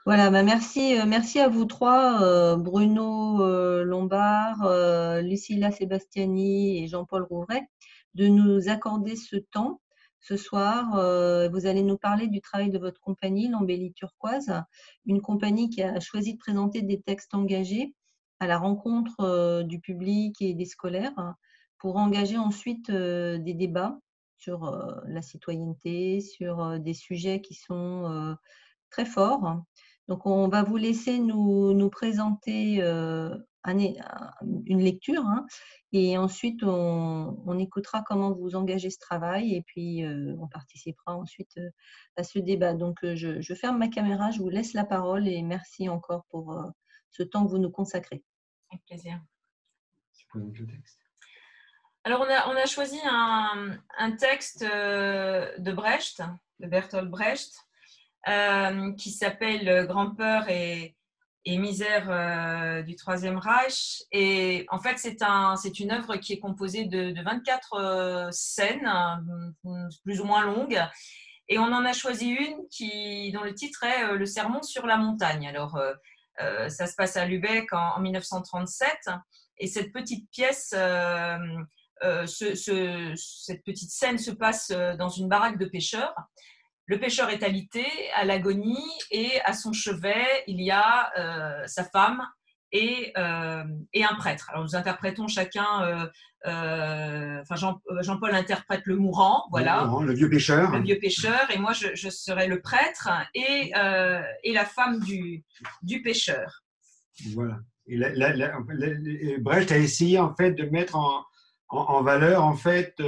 Voilà, bah merci, merci à vous trois, Bruno Lombard, Lucilla Sebastiani et Jean-Paul Rouvray, de nous accorder ce temps ce soir. Vous allez nous parler du travail de votre compagnie, l'Embellie Turquoise, une compagnie qui a choisi de présenter des textes engagés à la rencontre du public et des scolaires pour engager ensuite des débats sur la citoyenneté, sur des sujets qui sont très forts. Donc, on va vous laisser nous présenter une lecture, hein, et ensuite on écoutera comment vous engagez ce travail et puis on participera ensuite à ce débat. Donc, je ferme ma caméra, je vous laisse la parole et merci encore pour ce temps que vous nous consacrez. Avec plaisir. Tu peux mettre le texte. Alors, on a choisi un texte de Brecht, de Bertolt Brecht, qui s'appelle Grandeur et misère du Troisième Reich. Et en fait, c'est une œuvre qui est composée de 24 scènes, plus ou moins longues. Et on en a choisi une dont le titre est Le sermon sur la montagne. Alors, ça se passe à Lübeck en 1937. Et cette petite pièce, cette petite scène se passe dans une baraque de pêcheurs. Le pêcheur est alité, à l'agonie, et à son chevet, il y a sa femme et un prêtre. Alors, nous interprétons chacun, Jean-Paul interprète le mourant, voilà, Le vieux pêcheur. le vieux pêcheur, et moi, je serai le prêtre et la femme du pêcheur. Voilà. Et Brecht a essayé en fait de mettre en valeur en fait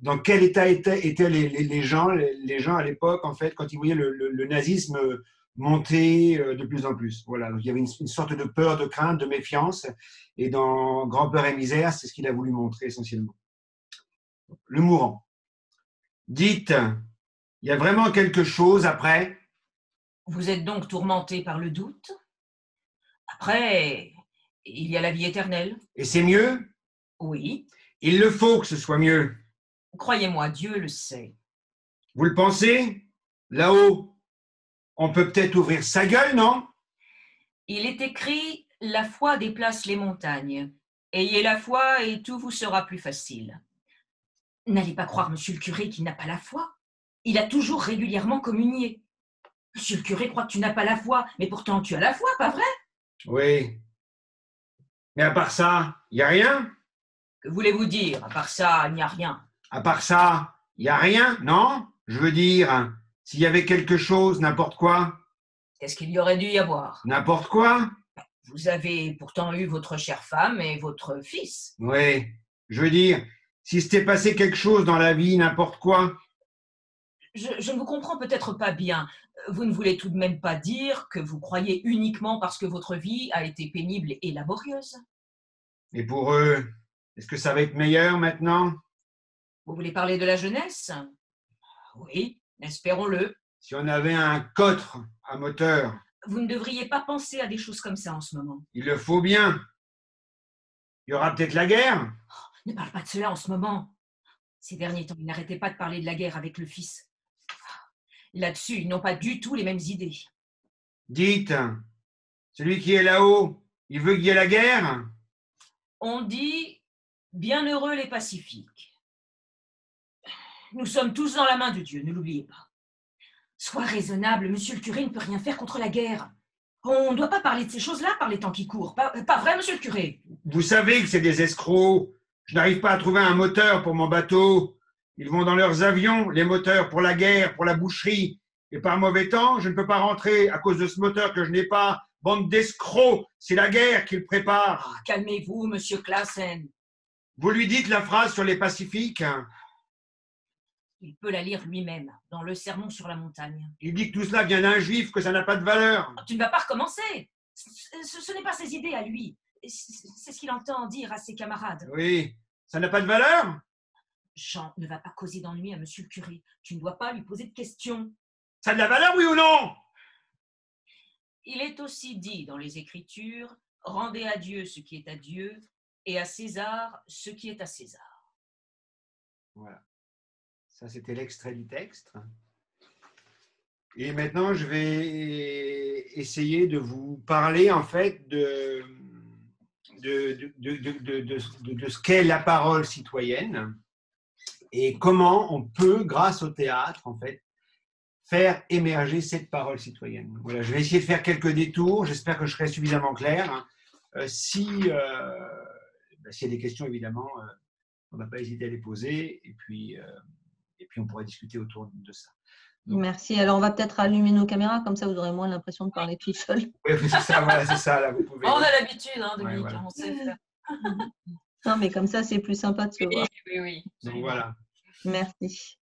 dans quel état étaient les gens à l'époque en fait quand ils voyaient le nazisme monter de plus en plus. Voilà. Donc il y avait une sorte de peur, de crainte, de méfiance. Et dans Grandeur et misère, c'est ce qu'il a voulu montrer essentiellement. Le mourant. Dites, il y a vraiment quelque chose après? Vous êtes donc tourmenté par le doute? Après, il y a la vie éternelle. Et c'est mieux? Oui. Il le faut que ce soit mieux. Croyez-moi, Dieu le sait. Vous le pensez? Là-haut, on peut peut-être ouvrir sa gueule, non? Il est écrit « La foi déplace les montagnes. Ayez la foi et tout vous sera plus facile. » N'allez pas croire, monsieur le curé, qu'il n'a pas la foi. Il a toujours régulièrement communié. Monsieur le curé croit que tu n'as pas la foi, mais pourtant tu as la foi, pas vrai? Oui. Mais à part ça, il n'y a rien? Que voulez-vous dire? À part ça, il n'y a rien. À part ça, il n'y a rien, non? Je veux dire, s'il y avait quelque chose, n'importe quoi. Qu'est-ce qu'il y aurait dû y avoir? N'importe quoi? Vous avez pourtant eu votre chère femme et votre fils. Oui. Je veux dire, si s'était passé quelque chose dans la vie, n'importe quoi. Je ne vous comprends peut-être pas bien. Vous ne voulez tout de même pas dire que vous croyez uniquement parce que votre vie a été pénible et laborieuse. Et pour eux, est-ce que ça va être meilleur maintenant? Vous voulez parler de la jeunesse? Oui, espérons-le. Si on avait un cotre à moteur, Vous ne devriez pas penser à des choses comme ça en ce moment. il le faut bien. Il y aura peut-être la guerre. Ne parle pas de cela en ce moment. Ces derniers temps, il n'arrêtait pas de parler de la guerre avec le fils. Là-dessus, ils n'ont pas du tout les mêmes idées. Dites, celui qui est là-haut, il veut qu'il y ait la guerre? On dit « bienheureux les pacifiques ». Nous sommes tous dans la main de Dieu, ne l'oubliez pas. Sois raisonnable, monsieur le curé ne peut rien faire contre la guerre. On ne doit pas parler de ces choses-là par les temps qui courent. Pas vrai, monsieur le curé? Vous savez que c'est des escrocs. Je n'arrive pas à trouver un moteur pour mon bateau. Ils vont dans leurs avions, les moteurs pour la guerre, pour la boucherie. Et par mauvais temps, je ne peux pas rentrer à cause de ce moteur que je n'ai pas. Bande d'escrocs, c'est la guerre qu'ils préparent. Calmez-vous, monsieur Classen. Vous lui dites la phrase sur les Pacifiques? Il peut la lire lui-même, dans le sermon sur la montagne. Il dit que tout cela vient d'un juif, que ça n'a pas de valeur. Tu ne vas pas recommencer. Ce n'est pas ses idées à lui. C'est ce qu'il entend dire à ses camarades. Oui, ça n'a pas de valeur? Jean ne va pas causer d'ennui à monsieur le curé. Tu ne dois pas lui poser de questions. Ça a de la valeur, oui ou non? Il est aussi dit dans les Écritures, rendez à Dieu ce qui est à Dieu et à César ce qui est à César. Voilà. Ça, c'était l'extrait du texte. Et maintenant, je vais essayer de vous parler en fait de ce qu'est la parole citoyenne et comment on peut, grâce au théâtre, en fait, faire émerger cette parole citoyenne. Voilà, je vais essayer de faire quelques détours. J'espère que je serai suffisamment clair. S'il y a des questions, évidemment, on ne va pas hésiter à les poser et puis on pourra discuter autour de ça. Donc, merci. Alors, on va peut-être allumer nos caméras, comme ça vous aurez moins l'impression de parler tout seul. Oui, c'est ça, voilà, c'est ça. Là, vous pouvez, on a l'habitude, Dominique, voilà. On sait faire. Non, mais comme ça, c'est plus sympa de se voir. Oui. Donc, voilà. Merci.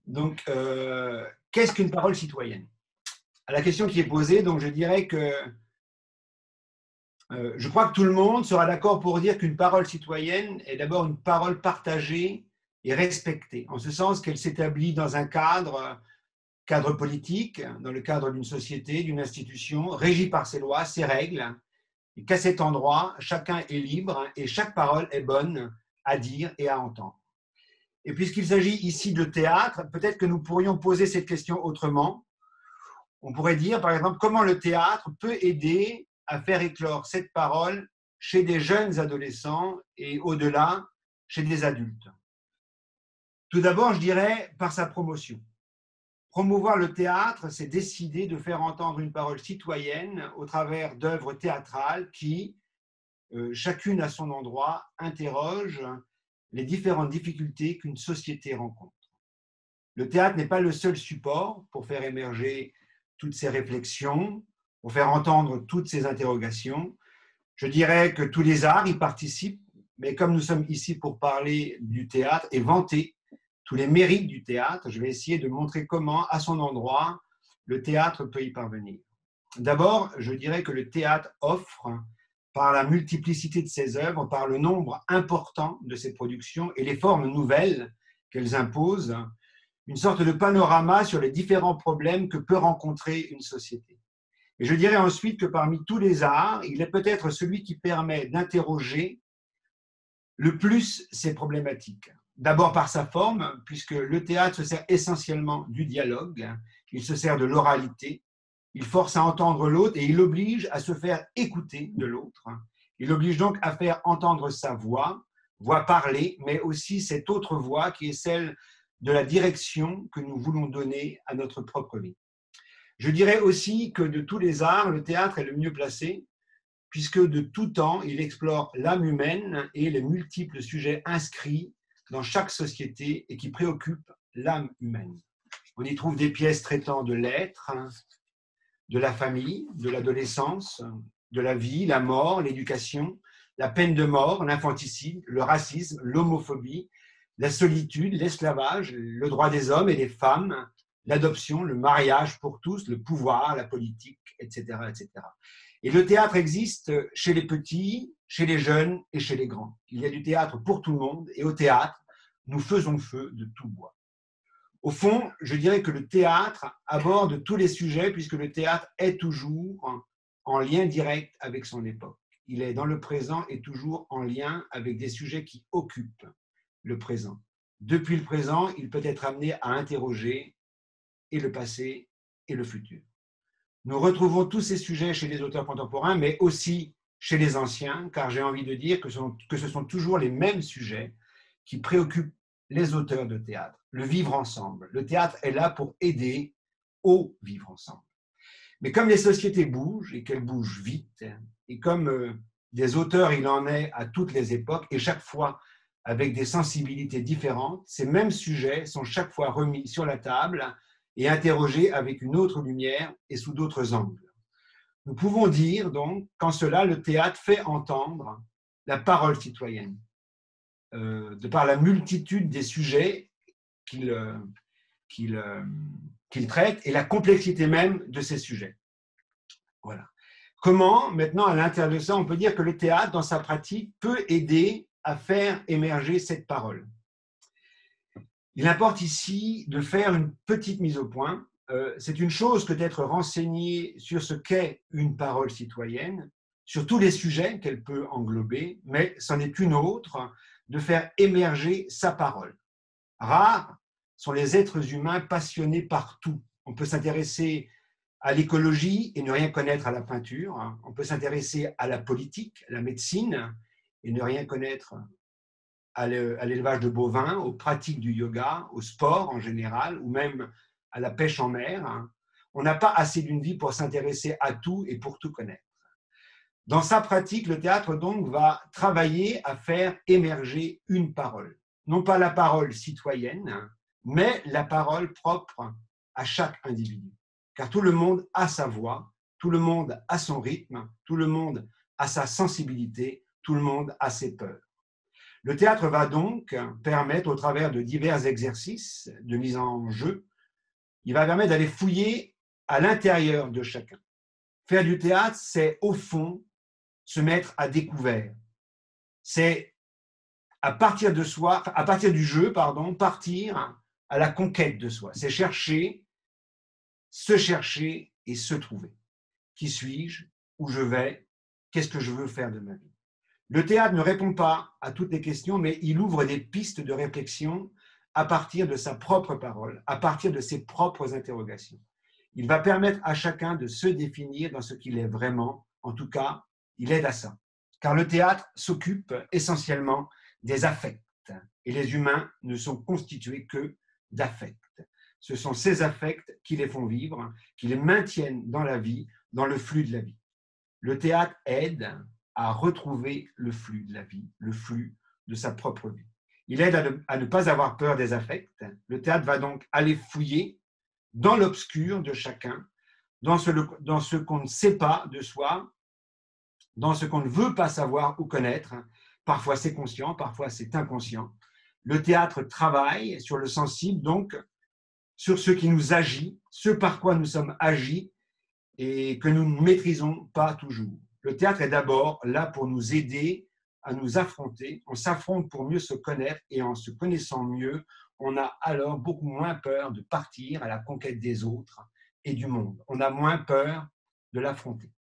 Donc, qu'est-ce qu'une parole citoyenne? À la question qui est posée, donc je dirais que je crois que tout le monde sera d'accord pour dire qu'une parole citoyenne est d'abord une parole partagée et respectée, en ce sens qu'elle s'établit dans un cadre politique, dans le cadre d'une société, d'une institution, régie par ses lois, ses règles, et qu'à cet endroit, chacun est libre et chaque parole est bonne à dire et à entendre. Et puisqu'il s'agit ici de théâtre, peut-être que nous pourrions poser cette question autrement. On pourrait dire, par exemple, comment le théâtre peut aider à faire éclore cette parole chez des jeunes adolescents et au-delà, chez des adultes. Tout d'abord, je dirais par sa promotion. Promouvoir le théâtre, c'est décider de faire entendre une parole citoyenne au travers d'œuvres théâtrales qui, chacune à son endroit, interrogent les différentes difficultés qu'une société rencontre. Le théâtre n'est pas le seul support pour faire émerger toutes ces réflexions, pour faire entendre toutes ces interrogations. Je dirais que tous les arts y participent, mais comme nous sommes ici pour parler du théâtre et vanter tous les mérites du théâtre, je vais essayer de montrer comment, à son endroit, le théâtre peut y parvenir. D'abord, je dirais que le théâtre offre, par la multiplicité de ses œuvres, par le nombre important de ses productions et les formes nouvelles qu'elles imposent, une sorte de panorama sur les différents problèmes que peut rencontrer une société. Et je dirais ensuite que parmi tous les arts, il est peut-être celui qui permet d'interroger le plus ces problématiques. D'abord par sa forme, puisque le théâtre se sert essentiellement du dialogue, il se sert de l'oralité, il force à entendre l'autre et il oblige à se faire écouter de l'autre. Il oblige donc à faire entendre sa voix parlée, mais aussi cette autre voix qui est celle de la direction que nous voulons donner à notre propre vie. Je dirais aussi que de tous les arts, le théâtre est le mieux placé, puisque de tout temps, il explore l'âme humaine et les multiples sujets inscrits dans chaque société et qui préoccupent l'âme humaine. On y trouve des pièces traitant de l'être, de la famille, de l'adolescence, de la vie, la mort, l'éducation, la peine de mort, l'infanticide, le racisme, l'homophobie, la solitude, l'esclavage, le droit des hommes et des femmes, l'adoption, le mariage pour tous, le pouvoir, la politique, etc., etc. Et le théâtre existe chez les petits, chez les jeunes et chez les grands. Il y a du théâtre pour tout le monde et au théâtre, nous faisons feu de tout bois. Au fond, je dirais que le théâtre aborde tous les sujets puisque le théâtre est toujours en lien direct avec son époque. Il est dans le présent et toujours en lien avec des sujets qui occupent le présent. Depuis le présent, il peut être amené à interroger et le passé et le futur. Nous retrouvons tous ces sujets chez les auteurs contemporains, mais aussi chez les anciens, car j'ai envie de dire que ce sont toujours les mêmes sujets qui préoccupent les auteurs de théâtre, le vivre ensemble. Le théâtre est là pour aider au vivre ensemble. Mais comme les sociétés bougent, et qu'elles bougent vite, et comme des auteurs il en est à toutes les époques, et chaque fois avec des sensibilités différentes, ces mêmes sujets sont chaque fois remis sur la table et interrogés avec une autre lumière et sous d'autres angles. Nous pouvons dire donc qu'en cela, le théâtre fait entendre la parole citoyenne, de par la multitude des sujets qu'il traite et la complexité même de ces sujets. Voilà. Comment, maintenant, à l'intérieur de ça, on peut dire que le théâtre, dans sa pratique, peut aider à faire émerger cette parole. Il importe ici de faire une petite mise au point. C'est une chose que d'être renseigné sur ce qu'est une parole citoyenne, sur tous les sujets qu'elle peut englober, mais c'en est une autre de faire émerger sa parole. Rares sont les êtres humains passionnés par tout, On peut s'intéresser à l'écologie et ne rien connaître à la peinture. On peut s'intéresser à la politique, à la médecine et ne rien connaître à l'élevage de bovins, aux pratiques du yoga, au sport en général, ou même à la pêche en mer. On n'a pas assez d'une vie pour s'intéresser à tout et pour tout connaître. Dans sa pratique, le théâtre donc va travailler à faire émerger une parole. Non pas la parole citoyenne, mais la parole propre à chaque individu. Car tout le monde a sa voix, tout le monde a son rythme, tout le monde a sa sensibilité, tout le monde a ses peurs. Le théâtre va donc permettre, au travers de divers exercices de mise en jeu, il va permettre d'aller fouiller à l'intérieur de chacun. Faire du théâtre, c'est au fond se mettre à découvert. C'est à partir de soi, à partir du jeu, partir à la conquête de soi. C'est chercher, se chercher et se trouver. Qui suis-je? Où je vais? Qu'est-ce que je veux faire de ma vie? Le théâtre ne répond pas à toutes les questions, mais il ouvre des pistes de réflexion à partir de sa propre parole, à partir de ses propres interrogations. Il va permettre à chacun de se définir dans ce qu'il est vraiment. En tout cas, il aide à ça. Car le théâtre s'occupe essentiellement des affects. Et les humains ne sont constitués que d'affects. Ce sont ces affects qui les font vivre, qui les maintiennent dans la vie, dans le flux de la vie. Le théâtre aide à retrouver le flux de la vie, le flux de sa propre vie. Il aide à ne pas avoir peur des affects. Le théâtre va donc aller fouiller dans l'obscur de chacun, dans ce qu'on ne sait pas de soi, dans ce qu'on ne veut pas savoir ou connaître. Parfois c'est conscient, parfois c'est inconscient. Le théâtre travaille sur le sensible, donc sur ce qui nous agit, ce par quoi nous sommes agis et que nous ne maîtrisons pas toujours. Le théâtre est d'abord là pour nous aider à nous affronter. On s'affronte pour mieux se connaître et en se connaissant mieux, on a alors beaucoup moins peur de partir à la conquête des autres et du monde. On a moins peur de l'affronter.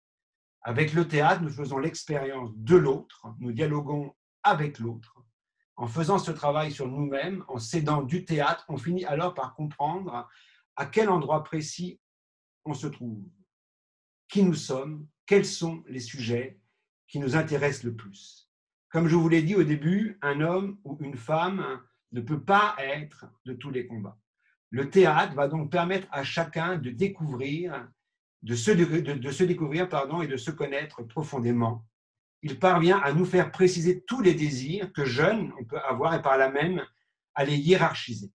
Avec le théâtre, nous faisons l'expérience de l'autre, nous dialoguons avec l'autre. En faisant ce travail sur nous-mêmes, en s'aidant du théâtre, on finit alors par comprendre à quel endroit précis on se trouve, qui nous sommes, quels sont les sujets qui nous intéressent le plus. Comme je vous l'ai dit au début, un homme ou une femme ne peut pas être de tous les combats. Le théâtre va donc permettre à chacun de découvrir, de se découvrir et de se connaître profondément. Il parvient à nous faire préciser tous les désirs que jeunes on peut avoir et par là même à les hiérarchiser.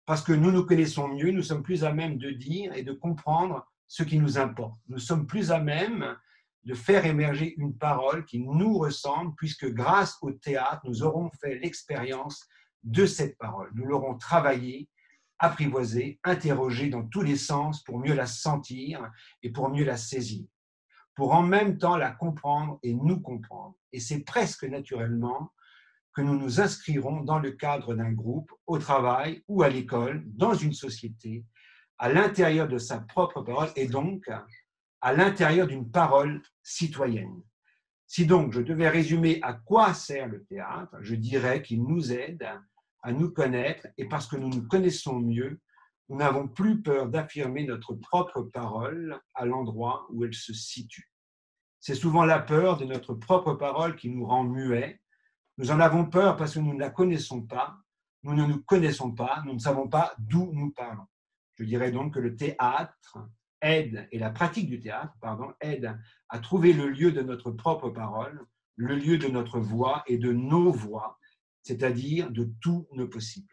Parce que nous nous connaissons mieux, nous sommes plus à même de dire et de comprendre ce qui nous importe. Nous sommes plus à même de faire émerger une parole qui nous ressemble, puisque grâce au théâtre, nous aurons fait l'expérience de cette parole. Nous l'aurons travaillée, apprivoisée, interrogée dans tous les sens pour mieux la sentir et pour mieux la saisir, pour en même temps la comprendre et nous comprendre. Et c'est presque naturellement que nous nous inscrirons dans le cadre d'un groupe, au travail ou à l'école, dans une société, à l'intérieur de sa propre parole et donc à l'intérieur d'une parole citoyenne. Si donc je devais résumer à quoi sert le théâtre, je dirais qu'il nous aide à nous connaître et parce que nous nous connaissons mieux, nous n'avons plus peur d'affirmer notre propre parole à l'endroit où elle se situe. C'est souvent la peur de notre propre parole qui nous rend muets. Nous en avons peur parce que nous ne la connaissons pas, nous ne nous connaissons pas, nous ne savons pas d'où nous parlons. Je dirais donc que le théâtre aide, et la pratique du théâtre, aide à trouver le lieu de notre propre parole, le lieu de notre voix et de nos voix, c'est-à-dire de tous nos possibles.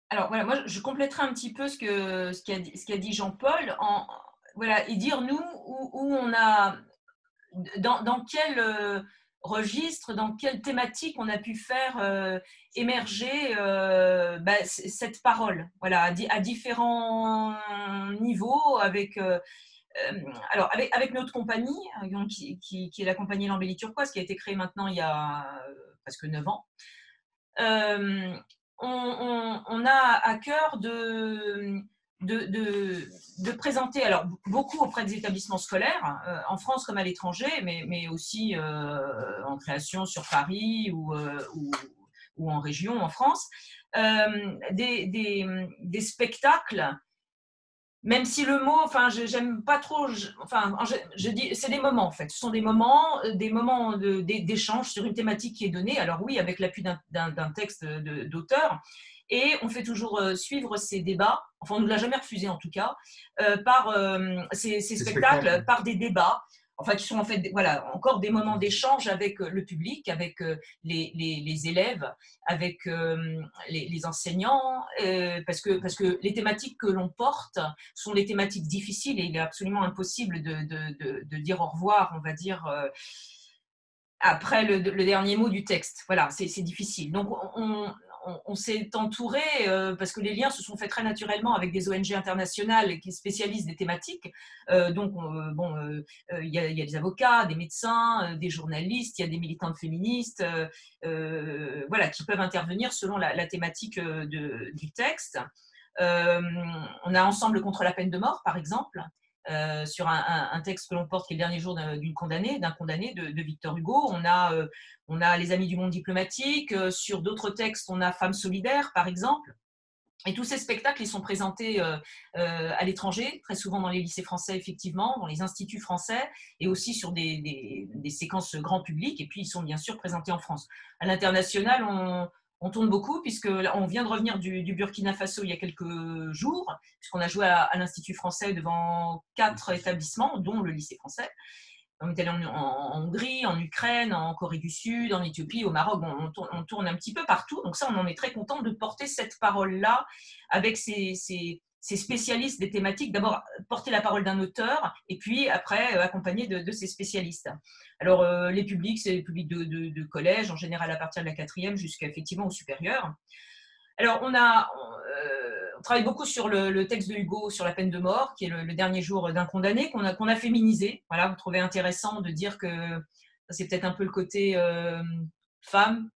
Alors voilà, moi je compléterai un petit peu ce qu'a dit Jean-Paul, et dire nous où on a, dans quel registre, dans quelle thématique on a pu faire émerger cette parole, voilà, à différents niveaux, avec notre compagnie, qui est la compagnie L'Embellie Turquoise, qui a été créée maintenant il y a presque 9 ans. On a à cœur de présenter, alors beaucoup auprès des établissements scolaires, en France comme à l'étranger, mais aussi en création sur Paris ou en région, en France, des spectacles même si le mot, enfin, j'aime pas trop, je dis, c'est des moments en fait. Ce sont des moments d'échange sur une thématique qui est donnée. Alors oui, avec l'appui d'un texte d'auteur. Et on fait toujours suivre ces débats, enfin on ne nous l'a jamais refusé en tout cas, par ces spectacles, par des débats, enfin qui sont en fait voilà, encore des moments d'échange avec le public, avec les élèves, avec les enseignants, parce que les thématiques que l'on porte sont des thématiques difficiles et il est absolument impossible de dire au revoir, on va dire, après le dernier mot du texte. Voilà, c'est difficile. Donc on s'est entouré, parce que les liens se sont faits très naturellement avec des ONG internationales qui spécialisent des thématiques. Donc, il y a des avocats, des médecins, des journalistes, il y a des militantes féministes, voilà, qui peuvent intervenir selon la thématique du texte. On a Ensemble contre la peine de mort, par exemple, sur un texte que l'on porte qui est le dernier jour d'un condamné de Victor Hugo. On a Les Amis du monde diplomatique. Sur d'autres textes, on a Femmes solidaires, par exemple. Et tous ces spectacles, ils sont présentés à l'étranger, très souvent dans les lycées français, effectivement, dans les instituts français, et aussi sur des séquences grand public. Et puis, ils sont bien sûr présentés en France. À l'international, on tourne beaucoup, puisqu'on vient de revenir du Burkina Faso il y a quelques jours, puisqu'on a joué à l'Institut français devant 4 établissements, dont le lycée français. On est allé en Hongrie, en Ukraine, en Corée du Sud, en Éthiopie, au Maroc. On tourne un petit peu partout. Donc ça, on en est très content de porter cette parole-là avec ces spécialistes des thématiques. D'abord, porter la parole d'un auteur et puis après, accompagné de ces spécialistes. Alors, les publics, c'est les publics de collège, en général à partir de la 4e jusqu'à effectivement au supérieur. Alors, on travaille beaucoup sur le texte de Hugo sur la peine de mort, qui est le dernier jour d'un condamné, qu'on a féminisé. Voilà, vous trouvez intéressant de dire que c'est peut-être un peu le côté femme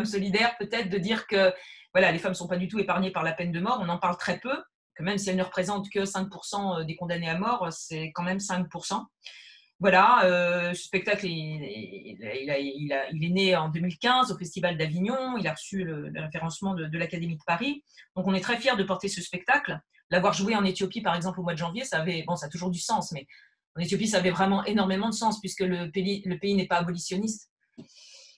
solidaire, peut-être, de dire que voilà, les femmes ne sont pas du tout épargnées par la peine de mort. On en parle très peu, que même si elles ne représentent que 5% des condamnés à mort, c'est quand même 5%. Voilà, ce spectacle, il est né en 2015 au Festival d'Avignon. Il a reçu le référencement de l'Académie de Paris. Donc, on est très fiers de porter ce spectacle. L'avoir joué en Éthiopie, par exemple, au mois de janvier, ça a toujours du sens, mais en Éthiopie, ça avait vraiment énormément de sens puisque le pays n'est pas abolitionniste.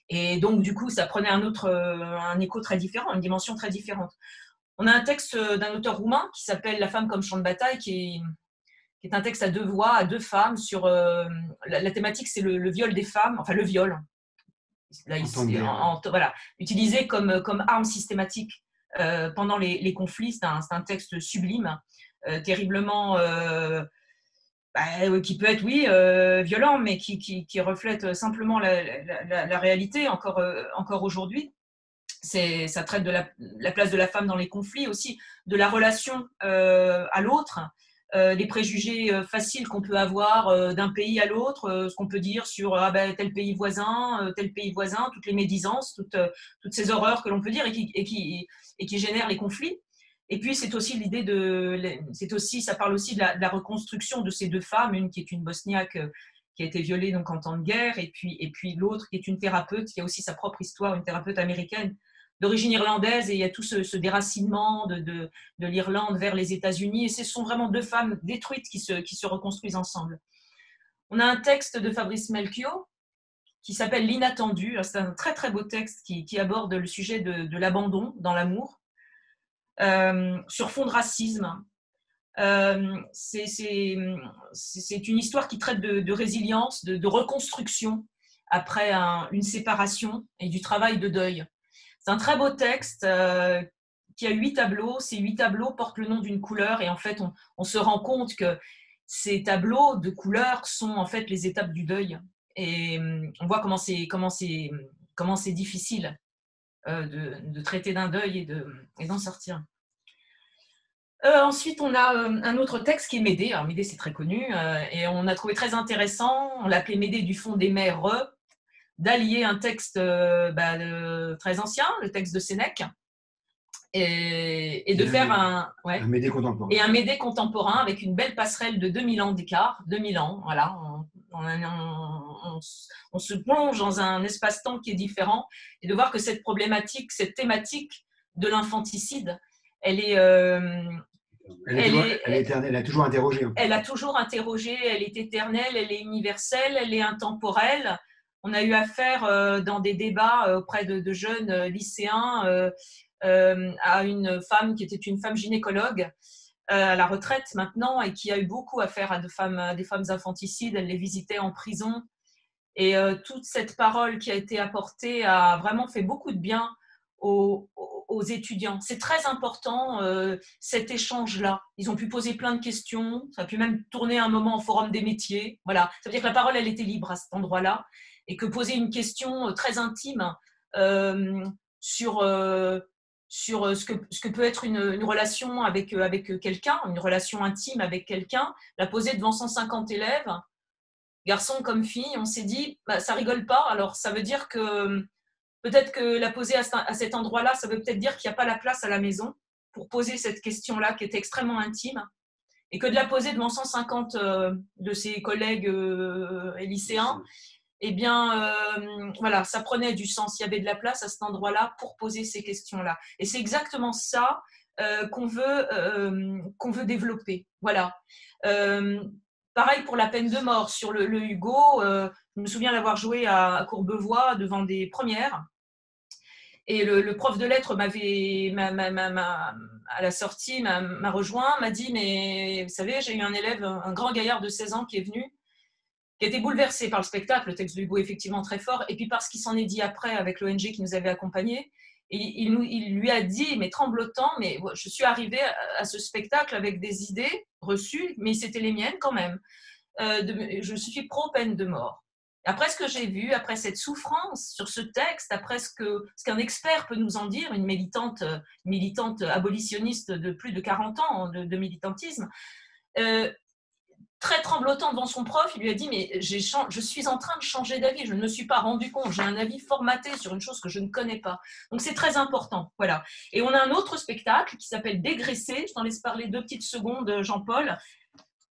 Et donc, du coup, ça prenait un écho très différent, une dimension très différente. On a un texte d'un auteur roumain qui s'appelle La femme comme champ de bataille, qui est un texte à 2 voix, à 2 femmes, sur la thématique, c'est le viol des femmes, enfin le viol, là, voilà, utilisé comme arme systématique pendant les conflits. C'est un texte sublime, terriblement, qui peut être, oui, violent, mais qui reflète simplement la réalité encore aujourd'hui. Ça traite de la place de la femme dans les conflits, aussi de la relation à l'autre, les préjugés faciles qu'on peut avoir d'un pays à l'autre, ce qu'on peut dire sur tel pays voisin, toutes les médisances, toutes ces horreurs que l'on peut dire et qui génèrent les conflits. Et puis c'est aussi ça parle aussi de la reconstruction de ces 2 femmes, une qui est une bosniaque qui a été violée donc en temps de guerre, et puis l'autre qui est une thérapeute qui a aussi sa propre histoire, une thérapeute américaine d'origine irlandaise, et il y a tout ce déracinement de l'Irlande vers les États-Unis, et ce sont vraiment 2 femmes détruites qui se reconstruisent ensemble. On a un texte de Fabrice Melchior qui s'appelle L'inattendu. C'est un très très beau texte qui aborde le sujet de l'abandon dans l'amour, sur fond de racisme. C'est une histoire qui traite de résilience, de reconstruction après une séparation et du travail de deuil. C'est un très beau texte qui a 8 tableaux. Ces 8 tableaux portent le nom d'une couleur, et en fait, on se rend compte que ces tableaux de couleurs sont en fait les étapes du deuil. Et on voit comment c'est difficile de traiter d'un deuil et d'en sortir. Ensuite, on a un autre texte qui est Médée. Alors, Médée, c'est très connu, et on a trouvé très intéressant, on l'appelait Médée du fond des mers, d'allier un texte très ancien, le texte de Sénèque, et de faire un Médée contemporain. Et un Médée contemporain avec une belle passerelle de 2000 ans d'écart. 2000 ans, voilà. On se plonge dans un espace-temps qui est différent, et de voir que cette thématique de l'infanticide, elle est Elle a toujours interrogé. Elle a toujours interrogé, elle est éternelle, elle est universelle, elle est intemporelle. On a eu affaire dans des débats auprès de jeunes lycéens à une femme qui était une femme gynécologue à la retraite maintenant et qui a eu beaucoup affaire à des femmes infanticides. Elle les visitait en prison. Et toute cette parole qui a été apportée a vraiment fait beaucoup de bien aux étudiants. C'est très important, cet échange-là. Ils ont pu poser plein de questions. Ça a pu même tourner un moment en forum des métiers. Voilà. Ça veut dire que la parole, elle était libre à cet endroit-là. Et que poser une question très intime sur ce que peut être une relation avec quelqu'un, une relation intime avec quelqu'un, la poser devant 150 élèves, garçons comme filles, on s'est dit, ça rigole pas, alors ça veut dire que peut-être que la poser à cet endroit-là, ça veut peut-être dire qu'il n'y a pas la place à la maison pour poser cette question-là qui est extrêmement intime, et que de la poser devant 150 de ses collègues et lycéens, eh bien, voilà, ça prenait du sens. Il y avait de la place à cet endroit-là pour poser ces questions-là. Et c'est exactement ça qu'on veut développer. Voilà. Pareil pour la peine de mort. Sur le Hugo, je me souviens l'avoir joué à Courbevoie devant des premières. Et le prof de lettres à la sortie m'a rejoint, m'a dit, mais vous savez, j'ai eu un élève, un grand gaillard de 16 ans qui est venu, qui a été bouleversé par le spectacle, le texte de Hugo est effectivement très fort, et puis par ce qui s'en est dit après avec l'ONG qui nous avait accompagnés. Et il lui a dit, mais tremblotant, mais je suis arrivé à ce spectacle avec des idées reçues, mais c'était les miennes quand même. Je suis pro-peine de mort. Après ce que j'ai vu, après cette souffrance sur ce texte, après ce qu'un expert peut nous en dire, une militante abolitionniste de plus de 40 ans de militantisme, très tremblotant devant son prof, il lui a dit, mais je suis en train de changer d'avis, je ne me suis pas rendu compte, j'ai un avis formaté sur une chose que je ne connais pas. Donc c'est très important, voilà. Et on a un autre spectacle qui s'appelle Dégraisser, je t'en laisse parler 2 petites secondes, Jean-Paul.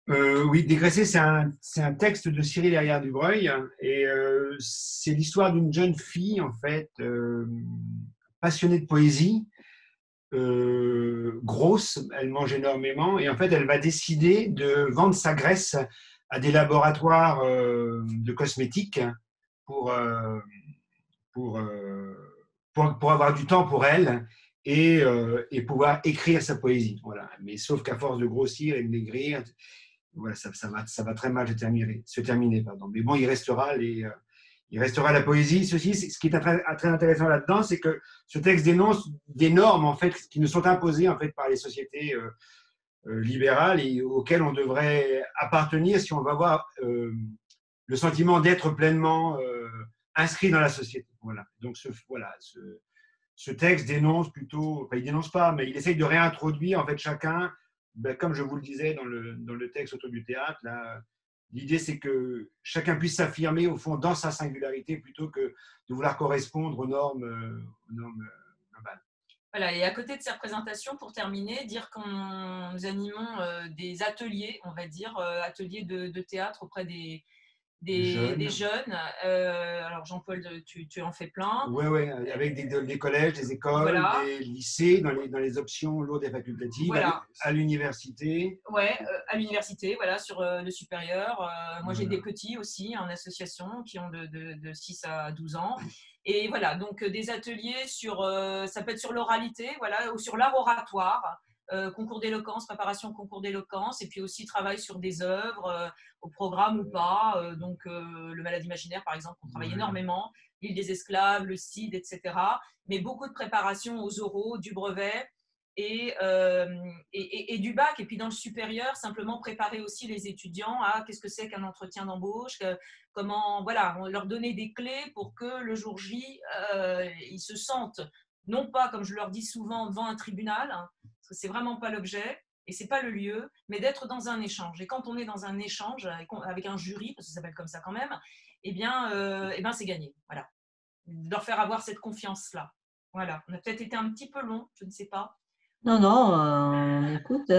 Oui, Dégraisser, c'est un texte de Cyril Herrière-Dubreuil, et c'est l'histoire d'une jeune fille, en fait, passionnée de poésie, grosse, elle mange énormément, et en fait, elle va décider de vendre sa graisse à des laboratoires de cosmétiques pour avoir du temps pour elle et pouvoir écrire sa poésie. Voilà. Mais sauf qu'à force de grossir et de maigrir, voilà, ça va très mal se terminer. Pardon. Mais bon, il restera la poésie. Ce qui est très intéressant là-dedans, c'est que ce texte dénonce des normes en fait, qui nous sont imposées en fait, par les sociétés libérales et auxquelles on devrait appartenir si on va avoir le sentiment d'être pleinement inscrit dans la société. Voilà. Donc, ce texte dénonce plutôt, enfin, il dénonce pas, mais il essaye de réintroduire en fait chacun, comme je vous le disais dans le texte autour du théâtre, là, l'idée c'est que chacun puisse s'affirmer au fond dans sa singularité plutôt que de vouloir correspondre aux normes globales. Voilà, et à côté de ces représentations, pour terminer, dire que nous animons des ateliers, on va dire, ateliers de théâtre auprès des jeunes. Alors Jean-Paul, tu en fais plein. Oui, avec des collèges, des écoles, voilà. Des lycées, dans les options lourdes et facultatives, voilà. À l'université. Oui, à l'université, voilà, sur le supérieur. Moi, voilà. J'ai des petits aussi en association qui ont de 6 à 12 ans. Et voilà, donc des ateliers ça peut être sur l'oralité, voilà, ou sur l'art oratoire. Concours d'éloquence, préparation au concours d'éloquence, et puis aussi travail sur des œuvres au programme ou pas. Donc le malade imaginaire, par exemple, on travaille énormément, l'île des esclaves, le CID, etc. Mais beaucoup de préparation aux oraux, du brevet et du bac. Et puis dans le supérieur, simplement préparer aussi les étudiants à qu'est-ce que c'est qu'un entretien d'embauche, comment, voilà, leur donner des clés pour que le jour J, ils se sentent, non pas, comme je leur dis souvent, devant un tribunal, hein, parce que c'est vraiment pas l'objet et c'est pas le lieu, mais d'être dans un échange. Et quand on est dans un échange avec un jury, parce que ça s'appelle comme ça quand même, eh bien c'est gagné. Voilà. De leur faire avoir cette confiance-là. Voilà. On a peut-être été un petit peu long, je ne sais pas. Non, écoute,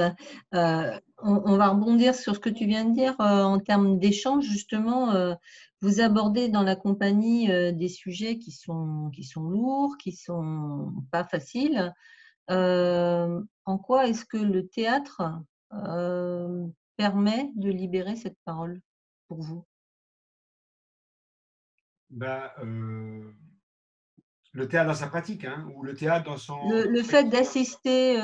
on va rebondir sur ce que tu viens de dire en termes d'échange. Justement, vous abordez dans la compagnie des sujets qui sont lourds, qui sont pas faciles. En quoi est-ce que le théâtre permet de libérer cette parole pour vous? Ben, le théâtre dans sa pratique, hein, ou le théâtre dans son Le fait d'assister,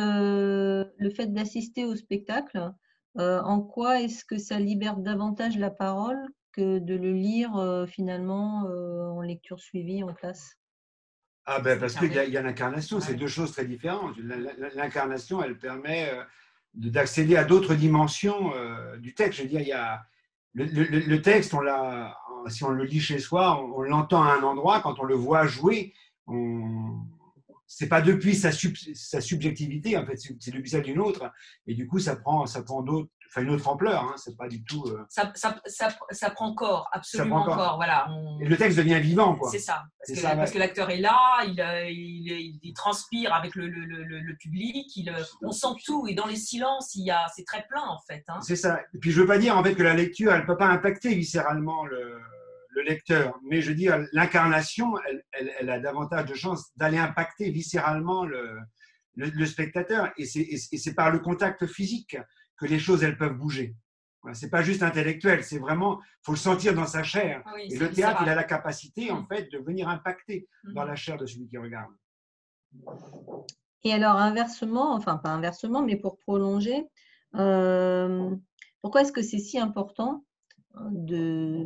au spectacle, en quoi est-ce que ça libère davantage la parole que de le lire, finalement, en lecture suivie en classe? Ah ben parce qu'il y a l'incarnation, c'est Ouais. deux choses très différentes. L'incarnation, elle permet d'accéder à d'autres dimensions du texte. Je veux dire, il y a le texte, si on le lit chez soi, on l'entend à un endroit. Quand on le voit jouer, c'est pas depuis sa subjectivité, en fait, c'est depuis celle d'une autre. Et du coup, ça prend une autre ampleur. Hein, c'est pas du tout. Ça prend corps, Ça prend absolument encore. corps. Voilà, Et le texte devient vivant, quoi. c'est ça. C'est ça, Parce ouais. que l'acteur est là, il transpire avec le public, on sent tout. Et dans les silences, c'est très plein, en fait. Hein. C'est ça. Et puis je veux pas dire en fait que la lecture, elle peut pas impacter viscéralement le lecteur, mais je veux dire l'incarnation, elle a davantage de chances d'aller impacter viscéralement le spectateur. Et c'est par le contact physique que les choses elles peuvent bouger. Voilà, c'est pas juste intellectuel, c'est vraiment, faut le sentir dans sa chair. Ah oui, Et c'est le théâtre, il a viscéral. la capacité en fait de venir impacter dans Mhm. la chair de celui qui regarde. Et alors inversement, enfin pas inversement, mais pour prolonger, euh, pourquoi est-ce que c'est si important de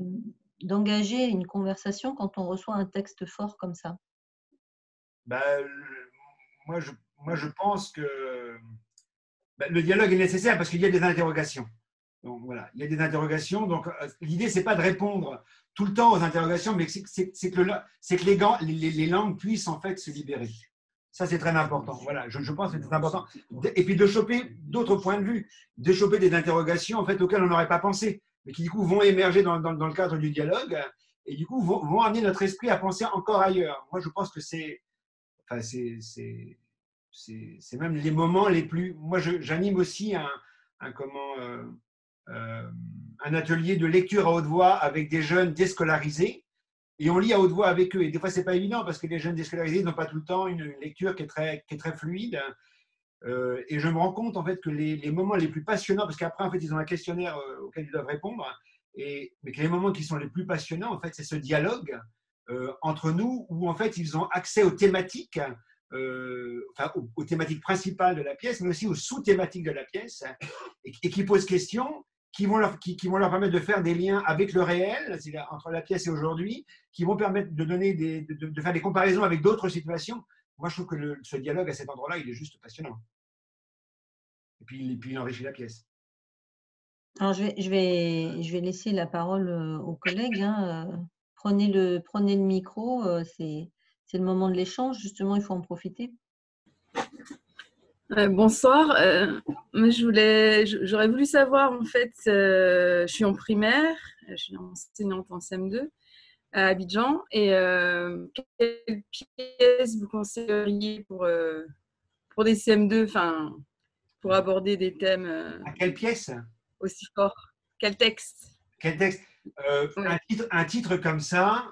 d'engager une conversation quand on reçoit un texte fort comme ça? Ben, moi, je, moi, je pense que le dialogue est nécessaire parce qu'il y a des interrogations. Donc voilà, il y a des interrogations. Donc l'idée, c'est pas de répondre tout le temps aux interrogations, mais c'est que les langues puissent en fait se libérer. Ça, c'est très important. Voilà, je pense que c'est important. Et puis de choper d'autres points de vue, de choper des interrogations en fait auxquelles on n'aurait pas pensé, mais qui du coup vont émerger dans le cadre du dialogue et du coup vont amener notre esprit à penser encore ailleurs. Moi, je pense que enfin, c'est même les moments les plus. Moi, j'anime aussi comment, un atelier de lecture à haute voix avec des jeunes déscolarisés. Et on lit à haute voix avec eux. Et des fois, c'est pas évident parce que les jeunes déscolarisés n'ont pas tout le temps une lecture qui est très fluide. Et je me rends compte en fait que les moments les plus passionnants, parce qu'après en fait ils ont un questionnaire auquel ils doivent répondre, mais que les moments qui sont les plus passionnants en fait c'est ce dialogue entre nous où en fait ils ont accès aux thématiques, enfin aux thématiques principales de la pièce, mais aussi aux sous-thématiques de la pièce, et qui posent question, qui vont leur permettre de faire des liens avec le réel, entre la pièce et aujourd'hui, qui vont permettre de donner de faire des comparaisons avec d'autres situations. Moi, je trouve que ce dialogue à cet endroit-là, il est juste passionnant. Et puis il enrichit la pièce. Alors je vais laisser la parole aux collègues, hein, prenez le micro, c'est le moment de l'échange, justement, il faut en profiter. Bonsoir. Moi, j'aurais voulu savoir, en fait, je suis en primaire, je suis enseignante en CM2 à Abidjan, et quelle pièce vous conseilleriez pour des CM2, enfin, pour aborder des thèmes À quelle pièce? aussi forts? Quel texte? Quel texte? Oui. Un titre comme ça,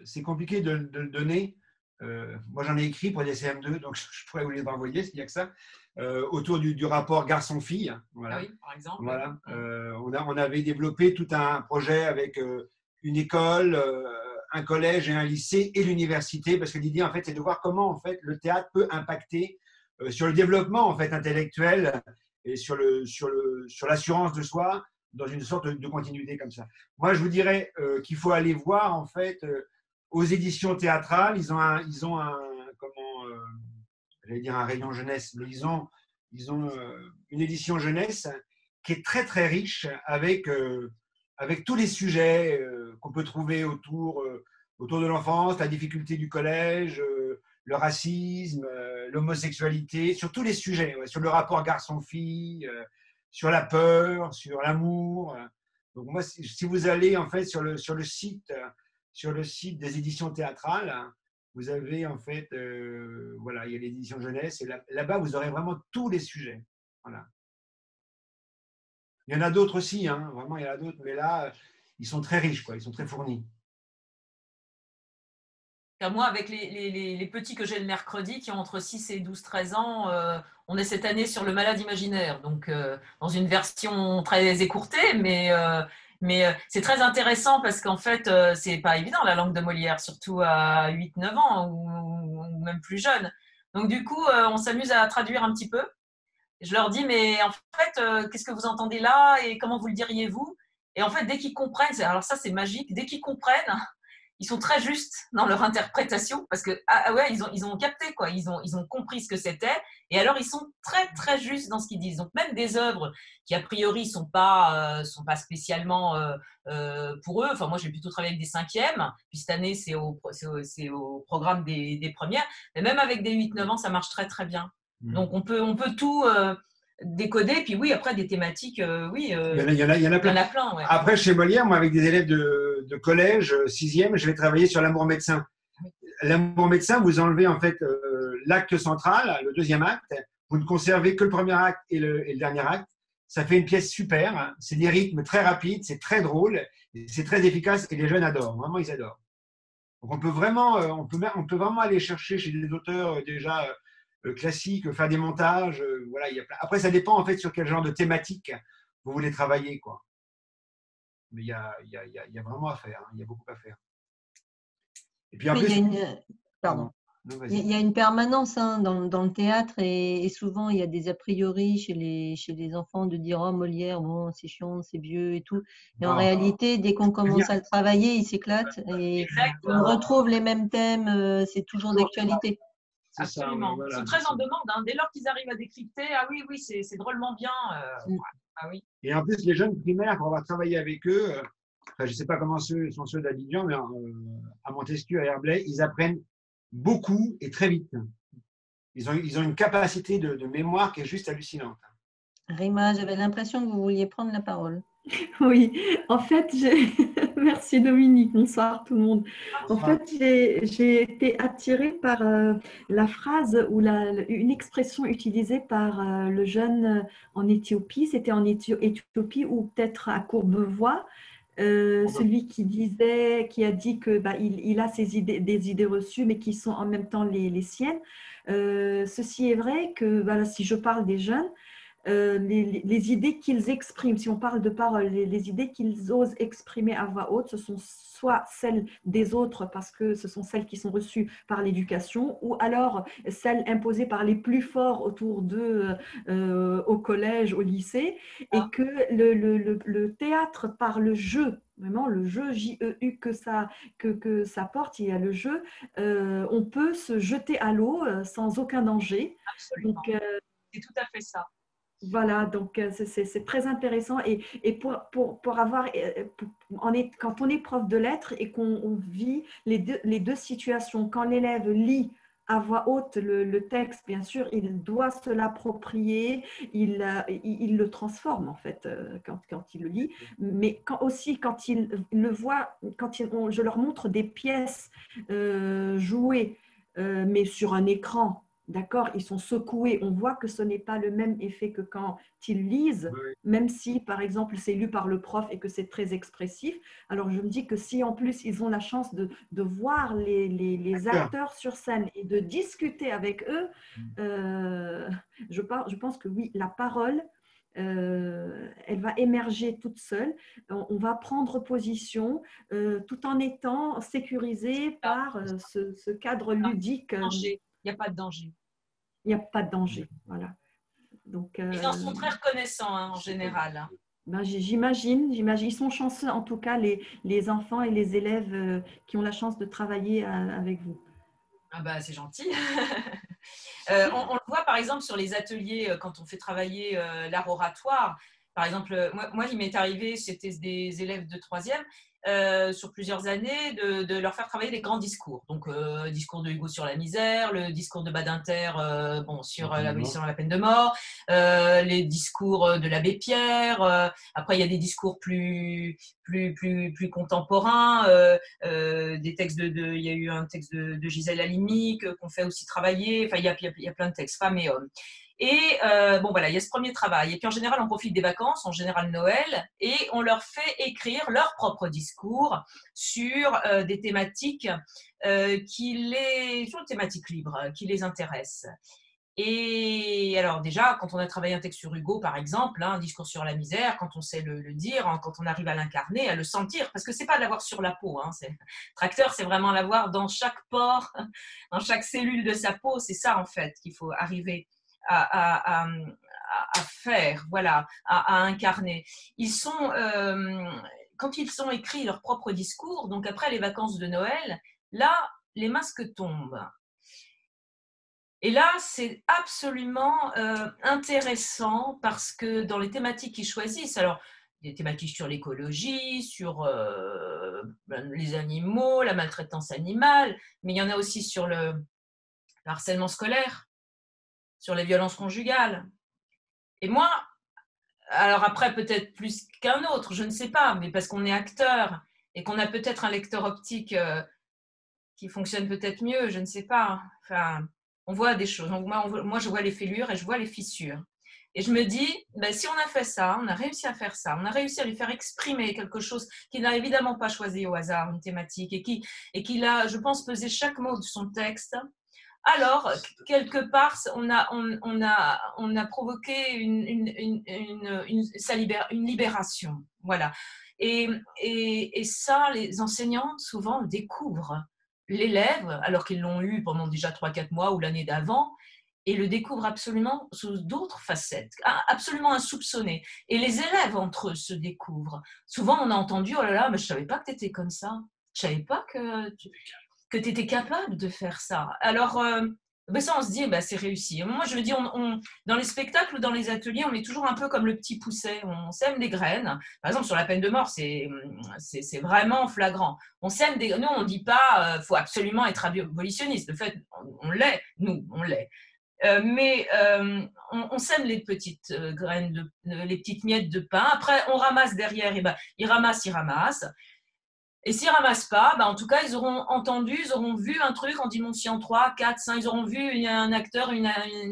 c'est compliqué de le donner. Moi, j'en ai écrit pour des CM2, donc je pourrais vous les envoyer s'il n'y a que ça. Autour du rapport garçon-fille. Voilà. Ah oui, par exemple. Voilà. On avait développé tout un projet avec une école, un collège et un lycée et l'université, parce que l'idée, en fait, c'est de voir comment en fait, le théâtre peut impacter sur le développement en fait, intellectuel et sur l'assurance de soi dans une sorte de continuité comme ça. Moi, je vous dirais qu'il faut aller voir en fait aux éditions théâtrales. Ils ont un comment, j'allais dire un rayon jeunesse, mais ils ont une édition jeunesse qui est très très riche avec tous les sujets qu'on peut trouver autour de l'enfance, la difficulté du collège, le racisme, l'homosexualité, sur tous les sujets, ouais, sur le rapport garçon-fille, sur la peur, sur l'amour. Donc moi, si vous allez en fait sur le site des éditions théâtrales, vous avez en fait, voilà, il y a l'édition jeunesse, et là-bas, vous aurez vraiment tous les sujets. Voilà. Il y en a d'autres aussi, hein, vraiment, il y en a d'autres, mais là, ils sont très riches, quoi, ils sont très fournis. Car moi, avec les petits que j'ai le mercredi, qui ont entre 6 et 12-13 ans, on est cette année sur le malade imaginaire, donc dans une version très écourtée, mais c'est très intéressant parce qu'en fait, c'est pas évident la langue de Molière, surtout à 8-9 ans ou même plus jeune. Donc du coup, on s'amuse à traduire un petit peu. Je leur dis, mais en fait, qu'est-ce que vous entendez là et comment vous le diriez-vous? Et en fait, dès qu'ils comprennent, alors ça c'est magique, dès qu'ils comprennent, ils sont très justes dans leur interprétation parce que ouais, ils ont capté quoi, ils ont compris ce que c'était et alors ils sont très très justes dans ce qu'ils disent. Donc même des œuvres qui a priori sont pas spécialement pour eux. Enfin moi j'ai plutôt travaillé avec des cinquièmes, puis cette année c'est au programme des premières. Mais même avec des 8-9 ans ça marche très très bien. Donc on peut tout décoder. Puis oui après des thématiques, oui. Il y en a plein. Ouais. Après, chez Molière, moi, avec des élèves de collège, 6e, je vais travailler sur l'amour médecin. L'amour médecin, vous enlevez en fait l'acte central, le deuxième acte. Vous ne conservez que le premier acte et le dernier acte. Ça fait une pièce super. Hein. C'est des rythmes très rapides, c'est très drôle, c'est très efficace et les jeunes adorent. Vraiment, ils adorent. Donc, on peut vraiment aller chercher chez des auteurs déjà classiques, faire des montages. Voilà, Après, ça dépend en fait sur quel genre de thématique vous voulez travailler, quoi. Mais il y a vraiment à faire, hein. Il y a beaucoup à faire. Et puis en Oui, plus, pardon. non, Il y a une permanence hein, dans le théâtre et souvent il y a des a priori chez les enfants de dire oh Molière, bon, c'est chiant, c'est vieux et tout. Et en réalité, dès qu'on commence à le travailler, il s'éclate et on retrouve les mêmes thèmes, c'est toujours d'actualité. Absolument. Voilà, ils sont très en demande. Hein. Dès lors qu'ils arrivent à décrypter, ah oui, c'est drôlement bien. Ah oui. Et en plus, les jeunes primaires, quand on va travailler avec eux, je ne sais pas comment sont ceux d'Abidjan, mais à Montesquieu, à Herblay, ils apprennent beaucoup et très vite. Ils ont une capacité de mémoire qui est juste hallucinante. Rima, j'avais l'impression que vous vouliez prendre la parole. Oui, en fait, merci Dominique, bonsoir tout le monde. En fait, j'ai été attirée par la phrase ou une expression utilisée par le jeune en Éthiopie, c'était en Éthiopie ou peut-être à Courbevoie, celui qui a dit que il a des idées reçues, mais qui sont en même temps les siennes. Ceci est vrai que voilà, si je parle des jeunes, les idées qu'ils expriment, si on parle de parole, les idées qu'ils osent exprimer à voix haute, ce sont soit celles des autres parce que ce sont celles qui sont reçues par l'éducation ou alors celles imposées par les plus forts autour d'eux au collège, au lycée et que le théâtre par le jeu, vraiment le jeu J-E-U que ça porte, il y a le jeu, on peut se jeter à l'eau sans aucun danger. Absolument. Donc, c'est tout à fait ça. Voilà, donc c'est très intéressant et pour avoir, quand on est prof de lettres et qu'on vit les deux situations, quand l'élève lit à voix haute le texte, bien sûr, il doit se l'approprier, il le transforme en fait quand il le lit, mais quand il le voit, je leur montre des pièces jouées, mais sur un écran. D'accord, ils sont secoués. On voit que ce n'est pas le même effet que quand ils lisent, même si, par exemple, c'est lu par le prof et que c'est très expressif. Alors, je me dis que si, en plus, ils ont la chance de voir les acteurs sur scène et de discuter avec eux, je pense que oui, la parole, elle va émerger toute seule. On va prendre position tout en étant sécurisé par ce cadre ludique. Il n'y a pas de danger. Il n'y a pas de danger, voilà. Donc, ils en sont très reconnaissants hein, en général. Ben, j'imagine. Ils sont chanceux, en tout cas, les enfants et les élèves qui ont la chance de travailler avec vous. Ah bah, c'est gentil. On le voit par exemple sur les ateliers quand on fait travailler l'art oratoire. Par exemple, moi il m'est arrivé, c'était des élèves de 3e, sur plusieurs années, de leur faire travailler des grands discours. Donc, discours de Hugo sur la misère, le discours de Badinter sur l'abolition de la peine de mort, les discours de l'abbé Pierre. Après, il y a des discours plus contemporains, des textes il y a eu un texte de Gisèle Halimi qu'on fait aussi travailler. Enfin, il y a plein de textes, femmes et hommes. Et bon, voilà, il y a ce premier travail. Et puis en général, on profite des vacances, en général Noël, et on leur fait écrire leur propre discours sur des thématiques sur des thématiques libres qui les intéressent. Et alors déjà, quand on a travaillé un texte sur Hugo, par exemple, un discours sur la misère, quand on sait le dire, quand on arrive à l'incarner, à le sentir, parce que c'est pas l'avoir sur la peau. Tracteur, c'est vraiment l'avoir dans chaque pore, dans chaque cellule de sa peau. C'est ça en fait qu'il faut arriver à faire, voilà, à incarner. Quand ils ont écrit leur propre discours, donc après les vacances de Noël, là, les masques tombent. Et là, c'est absolument intéressant parce que dans les thématiques qu'ils choisissent, alors des thématiques sur l'écologie, sur les animaux, la maltraitance animale, mais il y en a aussi sur le harcèlement scolaire, sur les violences conjugales. Et moi, alors après peut-être plus qu'un autre, je ne sais pas, mais parce qu'on est acteur et qu'on a peut-être un lecteur optique qui fonctionne peut-être mieux, je ne sais pas. Enfin, on voit des choses. Donc moi, je vois les fêlures et je vois les fissures. Et je me dis, ben, si on a fait ça, on a réussi à faire ça, on a réussi à lui faire exprimer quelque chose qu'il n'a évidemment pas choisi au hasard, une thématique, et qu'il a, je pense, pesé chaque mot de son texte, alors, quelque part, on a provoqué une libération. Voilà. Et ça, les enseignants, souvent, découvrent l'élève, alors qu'ils l'ont eu pendant déjà 3-4 mois ou l'année d'avant, et le découvrent absolument sous d'autres facettes, absolument insoupçonnées. Et les élèves entre eux se découvrent. Souvent, on a entendu, oh là là, mais je ne savais pas que tu étais comme ça. Je ne savais pas que tu étais capable de faire ça. Alors, ben ça, on se dit, ben, c'est réussi. Moi, je veux dire, dans les spectacles ou dans les ateliers, on est toujours un peu comme le petit pousset. On sème des graines. Par exemple, sur la peine de mort, c'est vraiment flagrant. On sème des graines. Nous, on ne dit pas faut absolument être abolitionniste. De fait, on l'est. Nous, on l'est. Mais on sème les petites graines, les petites miettes de pain. Après, on ramasse derrière. Et ben, ils ramassent. Et s'ils ne ramassent pas, en tout cas, ils auront entendu, ils auront vu un truc en dimension 3, 4, 5, ils auront vu un acteur, une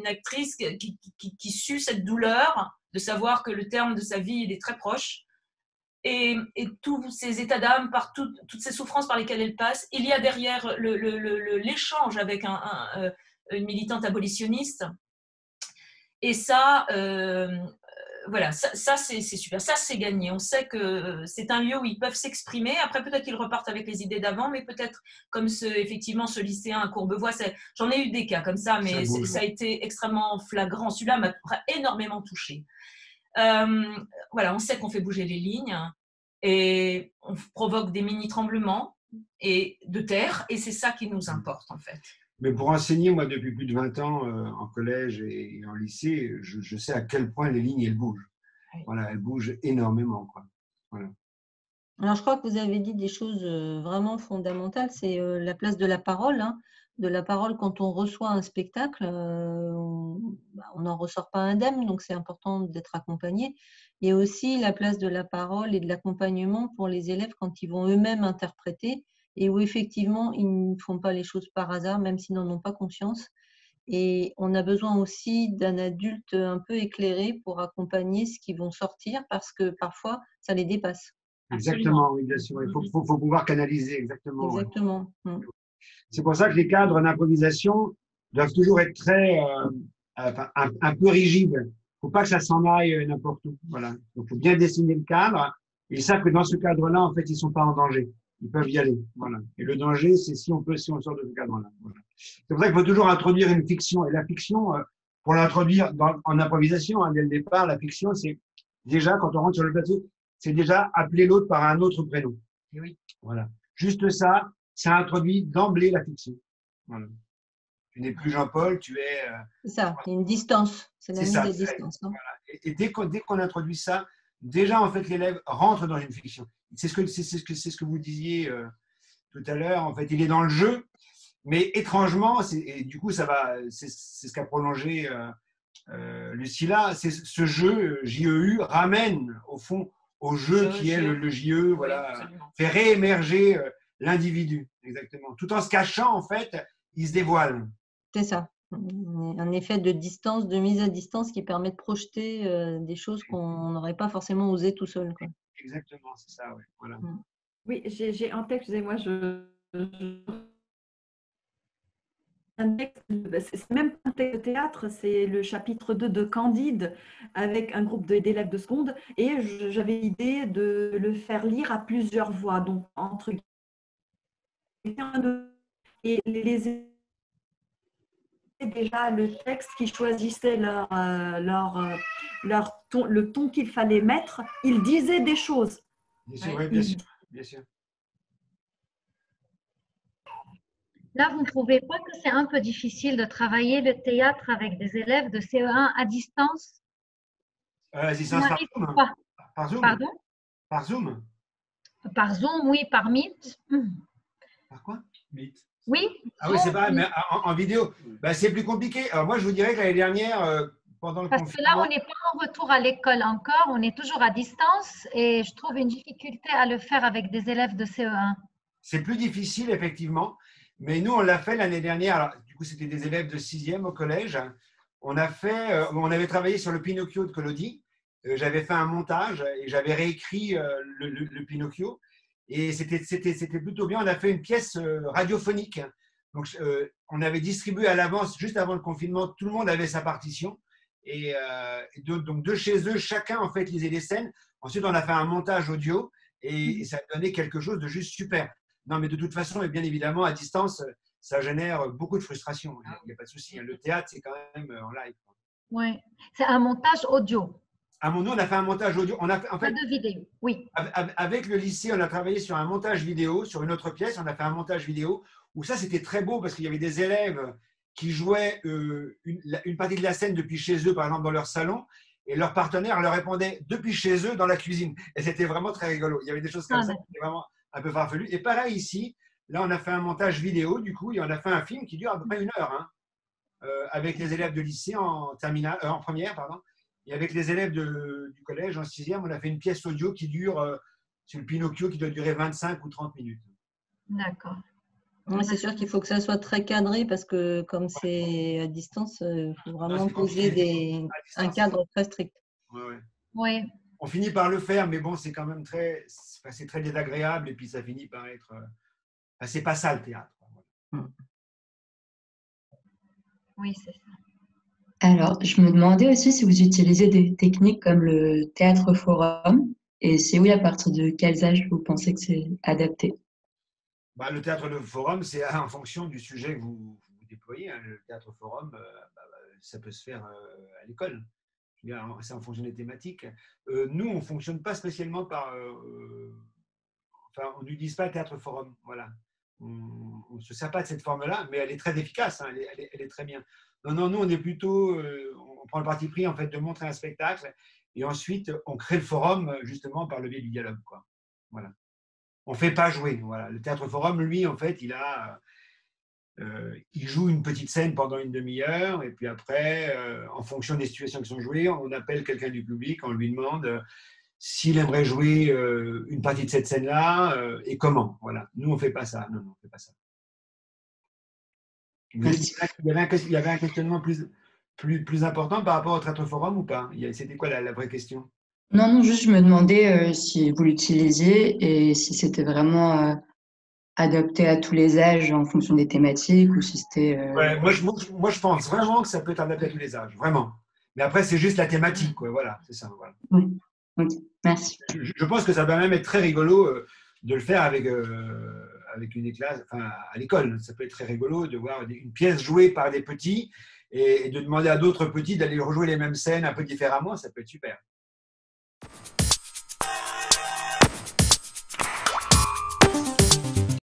actrice qui sue cette douleur de savoir que le terme de sa vie, il est très proche. Et tous ces états d'âme, par toutes ces souffrances par lesquelles elle passe, il y a derrière l'échange avec une militante abolitionniste. Et ça, voilà, ça c'est super, ça c'est gagné. On sait que c'est un lieu où ils peuvent s'exprimer. Après, peut-être qu'ils repartent avec les idées d'avant, mais peut-être comme effectivement ce lycéen à Courbevoie, j'en ai eu des cas comme ça, mais ça a été extrêmement flagrant. Celui-là m'a énormément touchée. Voilà, on sait qu'on fait bouger les lignes et on provoque des mini-tremblements de terre, et c'est ça qui nous importe en fait. Mais pour enseigner, moi, depuis plus de 20 ans en collège et en lycée, je sais à quel point les lignes, elles bougent. Oui. Voilà, elles bougent énormément, quoi. Voilà. Alors, je crois que vous avez dit des choses vraiment fondamentales. C'est la place de la parole. De la parole quand on reçoit un spectacle. On n'en ressort pas indemne, donc c'est important d'être accompagné. Et aussi la place de la parole et de l'accompagnement pour les élèves quand ils vont eux-mêmes interpréter, et où effectivement, ils ne font pas les choses par hasard, même s'ils n'en ont pas conscience. Et on a besoin aussi d'un adulte un peu éclairé pour accompagner ce qu'ils vont sortir, parce que parfois, ça les dépasse. Exactement, oui, bien sûr. Il faut pouvoir canaliser, exactement. Exactement. Ouais. C'est pour ça que les cadres d'improvisation doivent toujours être très, un peu rigides. Il ne faut pas que ça s'en aille n'importe où. Voilà. Donc, il faut bien dessiner le cadre. Ils savent que dans ce cadre-là, en fait, ils ne sont pas en danger. Ils peuvent y aller. Voilà. Et le danger, c'est si on sort de ce cadre-là. Voilà. C'est pour ça qu'il faut toujours introduire une fiction. Et la fiction, pour l'introduire en improvisation, dès le départ, la fiction, c'est déjà, quand on rentre sur le plateau, c'est déjà appeler l'autre par un autre prénom. Et oui. Voilà. Juste ça, ça introduit d'emblée la fiction. Voilà. Tu n'es plus Jean-Paul, tu es… c'est ça, il y a une distance. C'est la mise à distance. Voilà. Et dès qu'on introduit ça, déjà, en fait, l'élève rentre dans une fiction. C'est ce que vous disiez tout à l'heure. En fait, il est dans le jeu, mais étrangement, et du coup, c'est ce qu'a prolongé Lucilla, ce jeu, JEU, ramène au fond au jeu qui est le JE, voilà, fait réémerger l'individu, exactement. Tout en se cachant, en fait, il se dévoile. C'est ça. Un effet de distance, de mise à distance qui permet de projeter des choses qu'on n'aurait pas forcément osé tout seul, quoi. Exactement, c'est ça, oui. Voilà. Oui, j'ai en tête, excusez-moi, un texte, c'est même pas un texte de théâtre, c'est le chapitre 2 de Candide avec un groupe d'élèves de seconde et j'avais l'idée de le faire lire à plusieurs voix, donc entre et les déjà le texte qui choisissait le ton qu'il fallait mettre, ils disaient des choses. Bien sûr, oui, bien sûr, bien sûr. Là, vous ne trouvez pas que c'est un peu difficile de travailler le théâtre avec des élèves de CE1 à distance? Assistance par Zoom. Pas. Par Zoom. Pardon? Par Zoom. Par Zoom, oui, par Meet. Par quoi? Meet. Oui. Ah oui, c'est pareil, mais en vidéo, bah, c'est plus compliqué. Alors moi, je vous dirais que l'année dernière, pendant le Parce que là, confinement… on n'est pas en retour à l'école encore, on est toujours à distance et je trouve une difficulté à le faire avec des élèves de CE1. C'est plus difficile, effectivement. Mais nous, on l'a fait l'année dernière. Alors, du coup, c'était des élèves de 6e au collège. On avait travaillé sur le Pinocchio de Collodi. J'avais fait un montage et j'avais réécrit le Pinocchio. Et c'était plutôt bien. On a fait une pièce radiophonique. Donc, on avait distribué à l'avance, juste avant le confinement, tout le monde avait sa partition. Et donc, de chez eux, chacun, en fait, lisait les scènes. Ensuite, on a fait un montage audio et ça donnait quelque chose de juste super. Non, mais de toute façon, et bien évidemment, à distance, ça génère beaucoup de frustration. Il n'y a pas de souci. Le théâtre, c'est quand même en live. Oui, c'est un montage audio. Nous, on a fait un montage audio. On a, en fait, pas de vidéo, oui. Avec le lycée, on a travaillé sur un montage vidéo, sur une autre pièce. On a fait un montage vidéo où ça, c'était très beau parce qu'il y avait des élèves qui jouaient une partie de la scène depuis chez eux, par exemple dans leur salon, et leur partenaire leur répondait depuis chez eux dans la cuisine. Et c'était vraiment très rigolo. Il y avait des choses comme ça qui étaient vraiment un peu farfelues. Et pareil ici, là, on a fait un montage vidéo, du coup, et on a fait un film qui dure à peu près 1 heure, hein, avec les élèves de lycée en première, pardon. Et avec les élèves du collège en 6e, on a fait une pièce audio qui dure, sur le Pinocchio, qui doit durer 25 ou 30 minutes. D'accord. Oui, c'est sûr qu'il faut que ça soit très cadré parce que comme c'est à distance, il faut vraiment poser un cadre très strict. Oui. On finit par le faire, mais bon, c'est quand même très désagréable et puis ça finit par être… c'est pas ça le théâtre. Oui, c'est ça. Alors, je me demandais aussi si vous utilisez des techniques comme le théâtre forum et c'est oui, à partir de quels âges vous pensez que c'est adapté? Le théâtre de forum, c'est en fonction du sujet que vous déployez. Hein. Le théâtre forum, ça peut se faire à l'école. C'est en fonction des thématiques. Nous, on ne fonctionne pas spécialement par… on n'utilise pas le théâtre forum. Voilà. On ne se sert pas de cette forme-là, mais elle est très efficace. Hein. Elle est très bien. Non, nous, on est plutôt… on prend le parti pris en fait, de montrer un spectacle et ensuite, on crée le forum justement par le biais du dialogue. Quoi. Voilà. On ne fait pas jouer. Voilà. Le théâtre forum, lui, en fait, il joue une petite scène pendant une demi-heure et puis après, en fonction des situations qui sont jouées, on appelle quelqu'un du public, on lui demande s'il aimerait jouer une partie de cette scène-là et comment. Voilà. Nous, on ne fait pas ça. Non, on ne fait pas ça. Il y avait un questionnement plus important par rapport au théâtre forum ou pas? C'était quoi la vraie question? Non, juste je me demandais si vous l'utilisiez et si c'était vraiment adapté à tous les âges en fonction des thématiques ou si c'était… Ouais, moi, je pense vraiment que ça peut être adapté à tous les âges, vraiment. Mais après, c'est juste la thématique, quoi. Voilà, c'est ça. Voilà. Oui, ok, merci. Je pense que ça va même être très rigolo de le faire avec une classe, à l'école. Ça peut être très rigolo de voir une pièce jouée par des petits et de demander à d'autres petits d'aller rejouer les mêmes scènes un peu différemment. Ça peut être super.